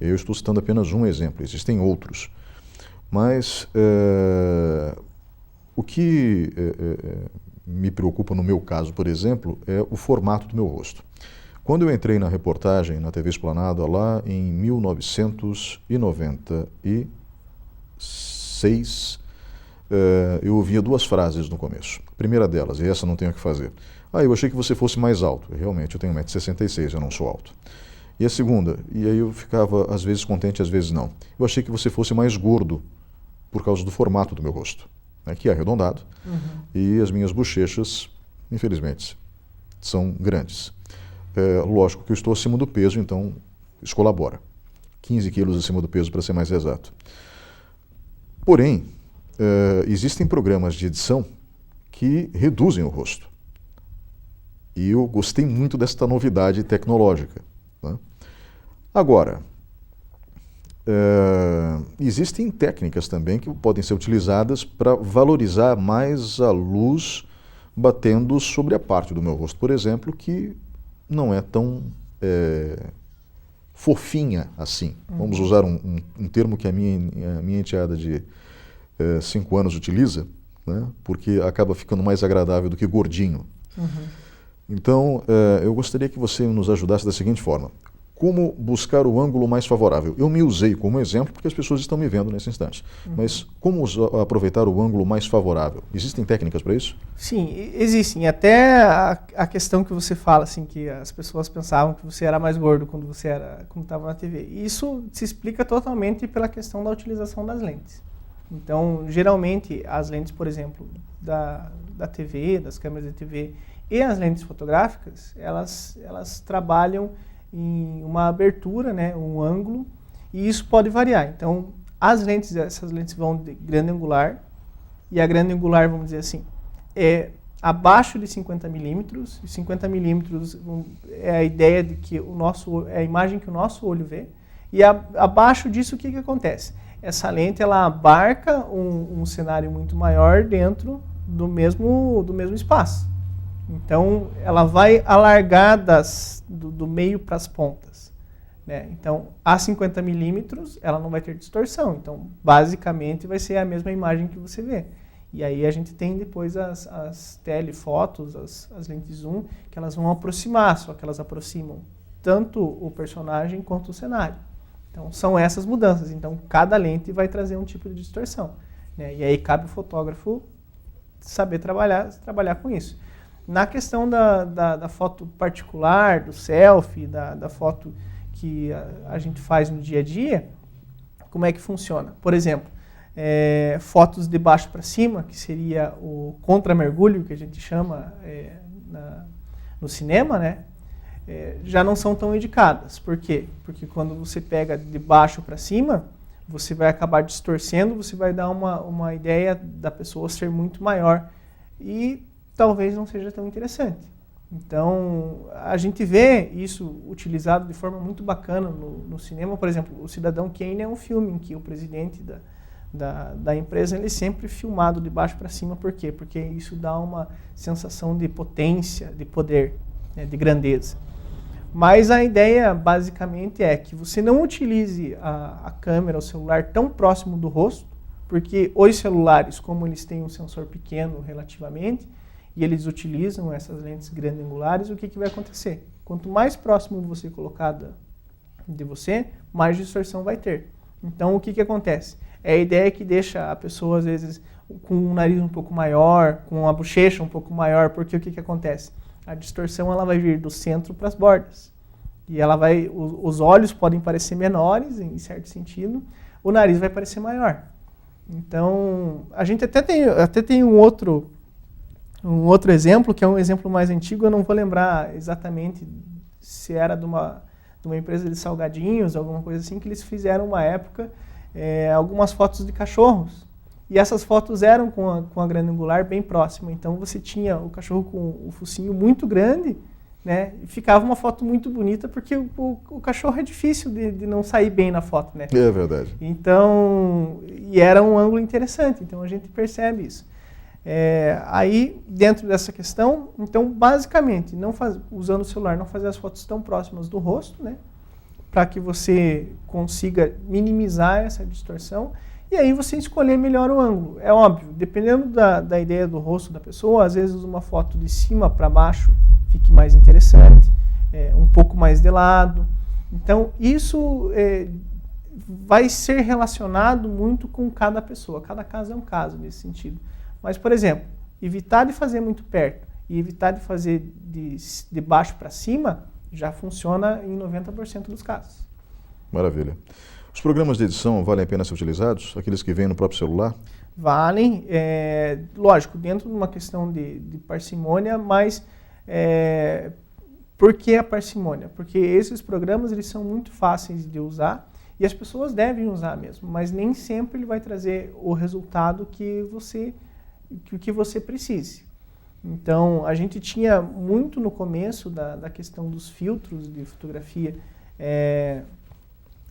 Eu estou citando apenas um exemplo, existem outros. Mas o que me preocupa no meu caso, por exemplo, é o formato do meu rosto. Quando eu entrei na reportagem na TV Esplanada lá em 1996, eu ouvia duas frases no começo. A primeira delas, e essa não tenho o que fazer. Eu achei que você fosse mais alto. Realmente, eu tenho 1,66 m, eu não sou alto. E a segunda, e aí eu ficava às vezes contente, às vezes não. Eu achei que você fosse mais gordo por causa do formato do meu rosto, né, que é arredondado, e as minhas bochechas, infelizmente, são grandes. Lógico que eu estou acima do peso, então isso colabora. 15 quilos acima do peso, para ser mais exato. Porém, existem programas de edição que reduzem o rosto. E eu gostei muito desta novidade tecnológica, né? Agora, existem técnicas também que podem ser utilizadas para valorizar mais a luz batendo sobre a parte do meu rosto, por exemplo, que não é tão fofinha assim. Vamos usar um termo que a minha enteada de 5 anos utiliza, né? Porque acaba ficando mais agradável do que gordinho. Então, eu gostaria que você nos ajudasse da seguinte forma. Como buscar o ângulo mais favorável? Eu me usei como exemplo porque as pessoas estão me vendo nesse instante. Mas como aproveitar o ângulo mais favorável? Existem técnicas para isso? Sim, existem. Até a questão que você fala, assim, que as pessoas pensavam que você era mais gordo quando estava na TV. Isso se explica totalmente pela questão da utilização das lentes. Então, geralmente, as lentes, por exemplo, da TV, das câmeras de TV e as lentes fotográficas, elas trabalham em uma abertura, né, um ângulo, e isso pode variar. Então, essas lentes vão de grande angular, e a grande angular, vamos dizer assim, é abaixo de 50 milímetros, e 50 milímetros é a ideia de que é a imagem que o nosso olho vê, e abaixo disso o que acontece? Essa lente ela abarca um cenário muito maior dentro do mesmo espaço. Então, ela vai alargar do meio para as pontas, né? Então, a 50 milímetros, ela não vai ter distorção. Então, basicamente, vai ser a mesma imagem que você vê. E aí a gente tem depois as telefotos, as lentes zoom, que elas vão aproximar, só que elas aproximam tanto o personagem quanto o cenário. Então, são essas mudanças. Então, cada lente vai trazer um tipo de distorção, né? E aí cabe o fotógrafo saber trabalhar com isso. Na questão da foto particular, do selfie, da foto que a gente faz no dia a dia, como é que funciona? Por exemplo, fotos de baixo para cima, que seria o contra-mergulho, que a gente chama no cinema, né? Já não são tão indicadas. Por quê? Porque quando você pega de baixo para cima, você vai acabar distorcendo, você vai dar uma ideia da pessoa ser muito maior. E talvez não seja tão interessante. Então, a gente vê isso utilizado de forma muito bacana no cinema. Por exemplo, o Cidadão Kane é um filme em que o presidente da empresa ele é sempre filmado de baixo para cima. Por quê? Porque isso dá uma sensação de potência, de poder, né, de grandeza. Mas a ideia, basicamente, é que você não utilize a câmera, o celular, tão próximo do rosto, porque os celulares, como eles têm um sensor pequeno relativamente, e eles utilizam essas lentes grande-angulares, o que vai acontecer? Quanto mais próximo você colocar de você, mais distorção vai ter. Então, o que acontece? É a ideia que deixa a pessoa, às vezes, com o nariz um pouco maior, com a bochecha um pouco maior, porque o que acontece? A distorção ela vai vir do centro para as bordas. E os olhos podem parecer menores, em certo sentido, o nariz vai parecer maior. Então, a gente até tem um outro exemplo, que é um exemplo mais antigo, eu não vou lembrar exatamente se era de uma empresa de salgadinhos, alguma coisa assim, que eles fizeram uma época algumas fotos de cachorros. E essas fotos eram com a grande angular bem próxima. Então você tinha o cachorro com o focinho muito grande, né? E ficava uma foto muito bonita, porque o cachorro é difícil de não sair bem na foto, né? É verdade. Então, e era um ângulo interessante, então a gente percebe isso. Aí, dentro dessa questão, então, basicamente, usando o celular, não fazer as fotos tão próximas do rosto, né? Para que você consiga minimizar essa distorção, e aí você escolher melhor o ângulo. É óbvio, dependendo da ideia do rosto da pessoa, às vezes uma foto de cima para baixo fique mais interessante, um pouco mais de lado. Então, isso vai ser relacionado muito com cada pessoa. Cada caso é um caso nesse sentido. Mas, por exemplo, evitar de fazer muito perto e evitar de fazer de baixo para cima Já funciona em 90% dos casos. Maravilha. Os programas de edição valem a pena ser utilizados? Aqueles que vêm no próprio celular? Valem, lógico, dentro de uma questão de parcimônia, mas por que a parcimônia? Porque esses programas eles são muito fáceis de usar e as pessoas devem usar mesmo, mas nem sempre ele vai trazer o resultado que você precise. Então, a gente tinha muito no começo da questão dos filtros de fotografia,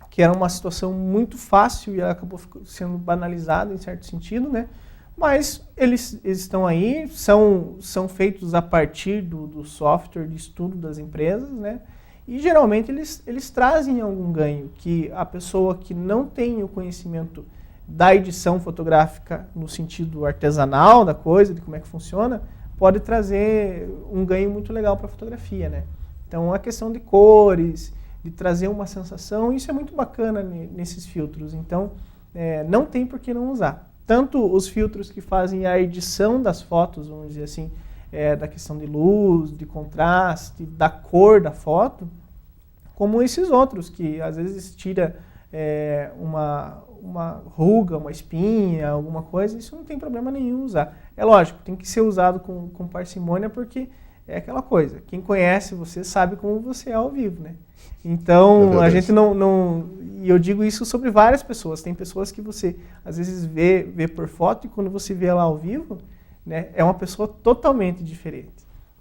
que era uma situação muito fácil e ela acabou sendo banalizada em certo sentido, né? Mas eles estão aí, são feitos a partir do software de estudo das empresas, né? E geralmente eles trazem algum ganho, que a pessoa que não tem o conhecimento da edição fotográfica no sentido artesanal da coisa, de como é que funciona, pode trazer um ganho muito legal para a fotografia, né? Então, a questão de cores, de trazer uma sensação, isso é muito bacana nesses filtros. Então, não tem por que não usar. Tanto os filtros que fazem a edição das fotos, vamos dizer assim, da questão de luz, de contraste, da cor da foto, como esses outros, que às vezes tira uma ruga, uma espinha, alguma coisa, isso não tem problema nenhum usar. É lógico, tem que ser usado com parcimônia, porque é aquela coisa, quem conhece você sabe como você é ao vivo, né? Então, a gente e eu digo isso sobre várias pessoas, tem pessoas que você às vezes vê por foto e quando você vê ela ao vivo, né, é uma pessoa totalmente diferente.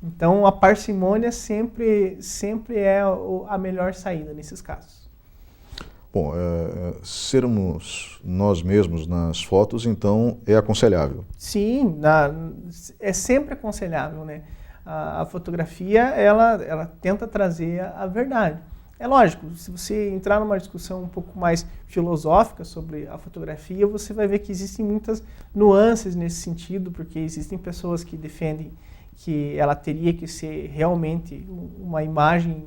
Então, a parcimônia sempre é a melhor saída nesses casos. Bom, sermos nós mesmos nas fotos, então, é aconselhável? Sim, é sempre aconselhável, né? A fotografia, ela tenta trazer a verdade. É lógico, se você entrar numa discussão um pouco mais filosófica sobre a fotografia, você vai ver que existem muitas nuances nesse sentido, porque existem pessoas que defendem que ela teria que ser realmente uma imagem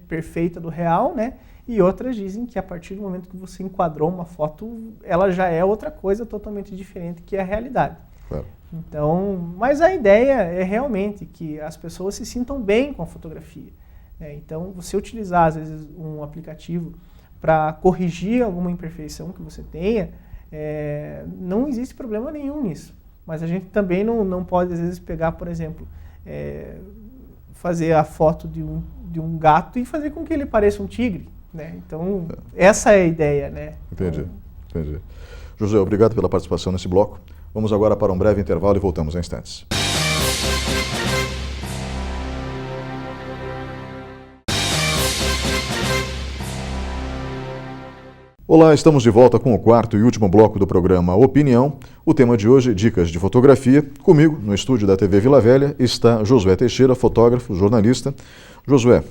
perfeita do real, né? E outras dizem que a partir do momento que você enquadrou uma foto, ela já é outra coisa totalmente diferente que a realidade. Claro. Então, mas a ideia é realmente que as pessoas se sintam bem com a fotografia. Então, você utilizar, às vezes, um aplicativo para corrigir alguma imperfeição que você tenha, não existe problema nenhum nisso. Mas a gente também não pode, às vezes, pegar, por exemplo, fazer a foto de um gato e fazer com que ele pareça um tigre, né? Então, essa é a ideia, né? Entendi. José, obrigado pela participação nesse bloco. Vamos agora para um breve intervalo e voltamos em instantes. Olá, estamos de volta com o quarto e último bloco do programa Opinião. O tema de hoje, dicas de fotografia. Comigo, no estúdio da TV Vila Velha, está Josué Teixeira, fotógrafo, jornalista. Josué,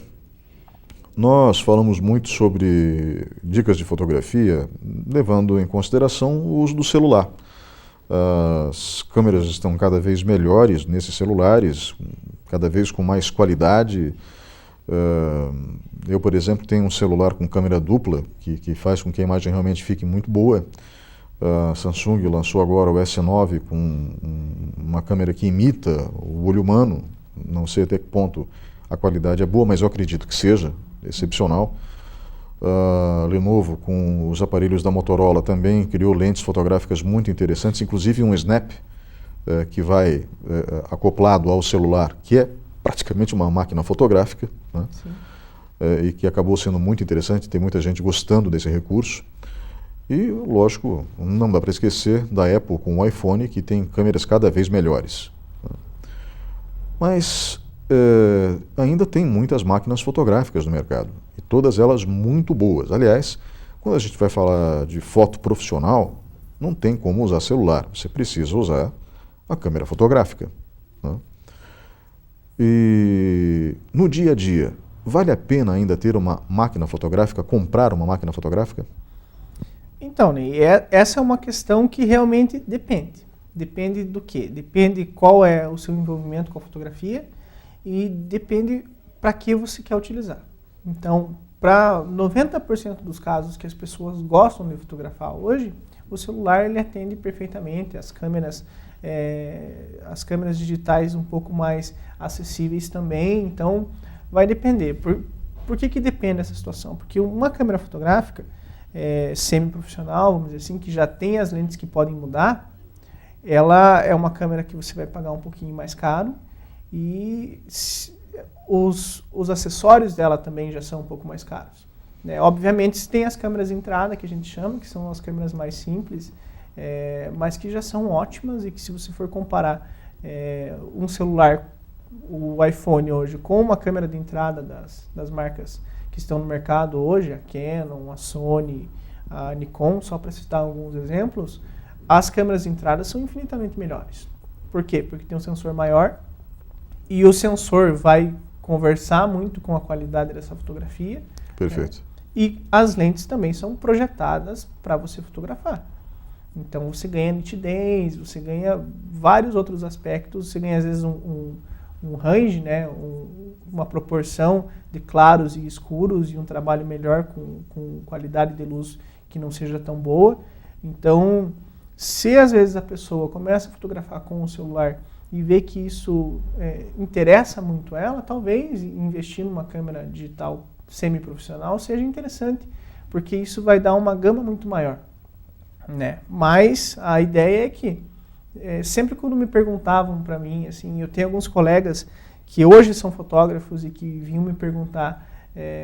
nós falamos muito sobre dicas de fotografia, levando em consideração o uso do celular. As câmeras estão cada vez melhores nesses celulares, cada vez com mais qualidade. Eu, por exemplo, tenho um celular com câmera dupla, que faz com que a imagem realmente fique muito boa. A Samsung lançou agora o S9 com uma câmera que imita o olho humano. Não sei até que ponto a qualidade é boa, mas eu acredito que seja excepcional. Lenovo, com os aparelhos da Motorola, também criou lentes fotográficas muito interessantes, inclusive um Snap, que vai acoplado ao celular, que é praticamente uma máquina fotográfica, né? E que acabou sendo muito interessante, tem muita gente gostando desse recurso. E, lógico, não dá para esquecer da Apple com o iPhone, que tem câmeras cada vez melhores, né? Mas ainda tem muitas máquinas fotográficas no mercado, e todas elas muito boas. Aliás, quando a gente vai falar de foto profissional, não tem como usar celular, você precisa usar a câmera fotográfica, né? E no dia a dia, vale a pena ainda ter uma máquina fotográfica, comprar uma máquina fotográfica? Então, Ney, essa é uma questão que realmente depende. Depende do quê? Depende qual é o seu envolvimento com a fotografia e depende para que você quer utilizar. Então, para 90% dos casos que as pessoas gostam de fotografar hoje, o celular ele atende perfeitamente, as câmeras digitais um pouco mais acessíveis também. Então, Vai depender. Por que depende dessa situação? Porque uma câmera fotográfica semi-profissional, vamos dizer assim, que já tem as lentes que podem mudar, ela é uma câmera que você vai pagar um pouquinho mais caro e os acessórios dela também já são um pouco mais caros. Né? Obviamente, tem as câmeras de entrada, que a gente chama, que são as câmeras mais simples, mas que já são ótimas e que, se você for comparar um celular, o iPhone hoje, com uma câmera de entrada das marcas que estão no mercado hoje, a Canon, a Sony, a Nikon, só para citar alguns exemplos, as câmeras de entrada são infinitamente melhores. Por quê? Porque tem um sensor maior e o sensor vai conversar muito com a qualidade dessa fotografia. Perfeito. E as lentes também são projetadas para você fotografar. Então você ganha nitidez, você ganha vários outros aspectos, você ganha às vezes um range, né, uma proporção de claros e escuros e um trabalho melhor com qualidade de luz que não seja tão boa. Então, se às vezes a pessoa começa a fotografar com o celular e vê que isso interessa muito ela, talvez investir numa câmera digital semi-profissional seja interessante, porque isso vai dar uma gama muito maior. Né? Mas a ideia é que sempre quando me perguntavam para mim, assim, eu tenho alguns colegas que hoje são fotógrafos e que vinham me perguntar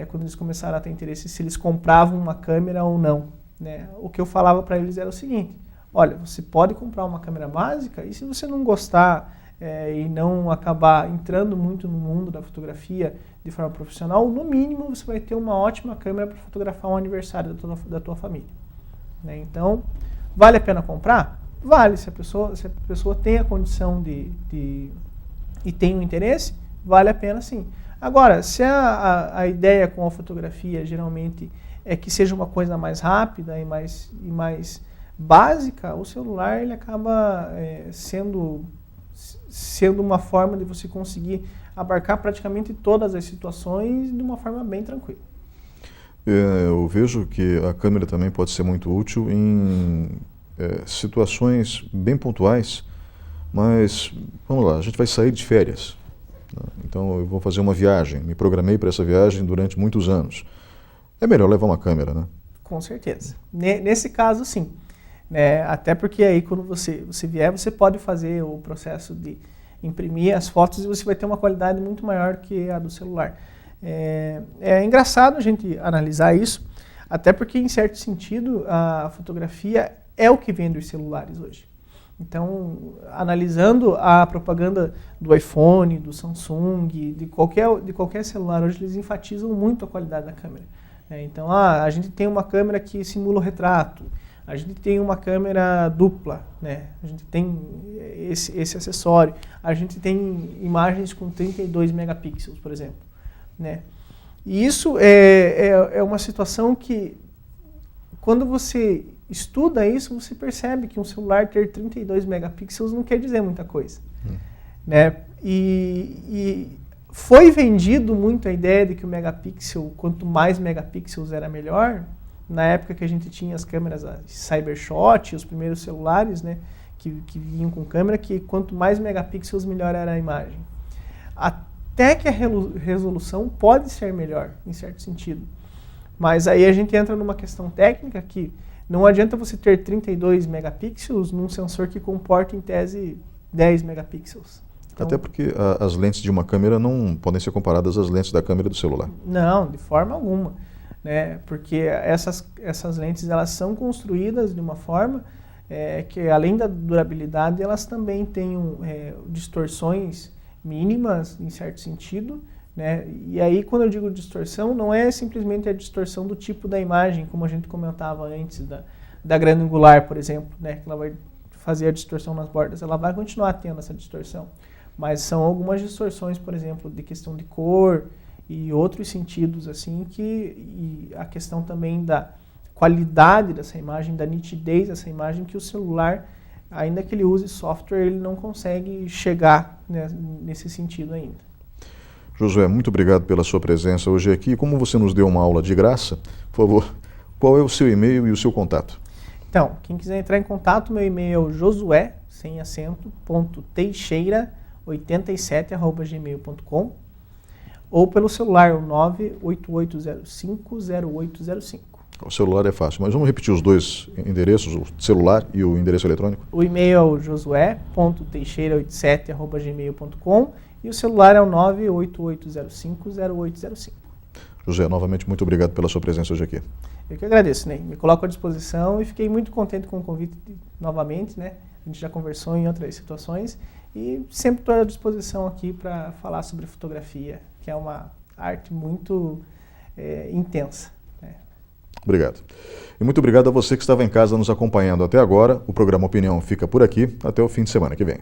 quando eles começaram a ter interesse se eles compravam uma câmera ou não. Né? O que eu falava para eles era o seguinte: olha, você pode comprar uma câmera básica e se você não gostar e não acabar entrando muito no mundo da fotografia de forma profissional, no mínimo você vai ter uma ótima câmera para fotografar um aniversário da tua família. Né? Então, vale a pena comprar? Vale, se a pessoa tem a condição e tem um interesse, vale a pena sim. Agora, se a ideia com a fotografia geralmente é que seja uma coisa mais rápida e mais básica, o celular ele acaba sendo uma forma de você conseguir abarcar praticamente todas as situações de uma forma bem tranquila. Eu vejo que a câmera também pode ser muito útil em situações bem pontuais, mas vamos lá, a gente vai sair de férias, né? Então eu vou fazer uma viagem, me programei para essa viagem durante muitos anos. É melhor levar uma câmera, né? Com certeza. Nesse caso, sim. Né? Até porque aí quando você vier, você pode fazer o processo de imprimir as fotos e você vai ter uma qualidade muito maior que a do celular. É engraçado a gente analisar isso, até porque, em certo sentido, a fotografia é o que vende os celulares hoje. Então, analisando a propaganda do iPhone, do Samsung, de qualquer celular, hoje eles enfatizam muito a qualidade da câmera. Então, a gente tem uma câmera que simula o retrato, a gente tem uma câmera dupla, né? A gente tem esse acessório, a gente tem imagens com 32 megapixels, por exemplo. Né? E isso é uma situação que, quando você estuda isso, você percebe que um celular ter 32 megapixels não quer dizer muita coisa. Né? E foi vendido muito a ideia de que o megapixel, quanto mais megapixels era melhor, na época que a gente tinha as câmeras Cybershot, os primeiros celulares, né, que vinham com câmera, que quanto mais megapixels melhor era a imagem. Até que a resolução pode ser melhor, em certo sentido. Mas aí a gente entra numa questão técnica que não adianta você ter 32 megapixels num sensor que comporta, em tese, 10 megapixels. Então, até porque as lentes de uma câmera não podem ser comparadas às lentes da câmera do celular. Não, de forma alguma. Né? Porque essas lentes elas são construídas de uma forma que, além da durabilidade, elas também têm distorções mínimas, em certo sentido. Né? E aí, quando eu digo distorção, não é simplesmente a distorção do tipo da imagem, como a gente comentava antes, da grande angular, por exemplo, né? Que ela vai fazer a distorção nas bordas. Ela vai continuar tendo essa distorção. Mas são algumas distorções, por exemplo, de questão de cor e outros sentidos, assim, e a questão também da qualidade dessa imagem, da nitidez dessa imagem, que o celular, ainda que ele use software, ele não consegue chegar, né, nesse sentido ainda. Josué, muito obrigado pela sua presença hoje aqui. Como você nos deu uma aula de graça, por favor, qual é o seu e-mail e o seu contato? Então, quem quiser entrar em contato, meu e-mail é o josué, sem acento, .teixeira87@gmail.com. ou pelo celular, o 988050805. O celular é fácil, mas vamos repetir os dois endereços, o celular e o endereço eletrônico? O e-mail é o josué.teixeira87@gmail.com e o celular é o 988050805. José, novamente, muito obrigado pela sua presença hoje aqui. Eu que agradeço, Ney. Me coloco à disposição e fiquei muito contente com o convite novamente, né? A gente já conversou em outras situações e sempre estou à disposição aqui para falar sobre fotografia, que é uma arte muito intensa. Né? Obrigado. E muito obrigado a você que estava em casa nos acompanhando até agora. O programa Opinião fica por aqui. Até o fim de semana que vem.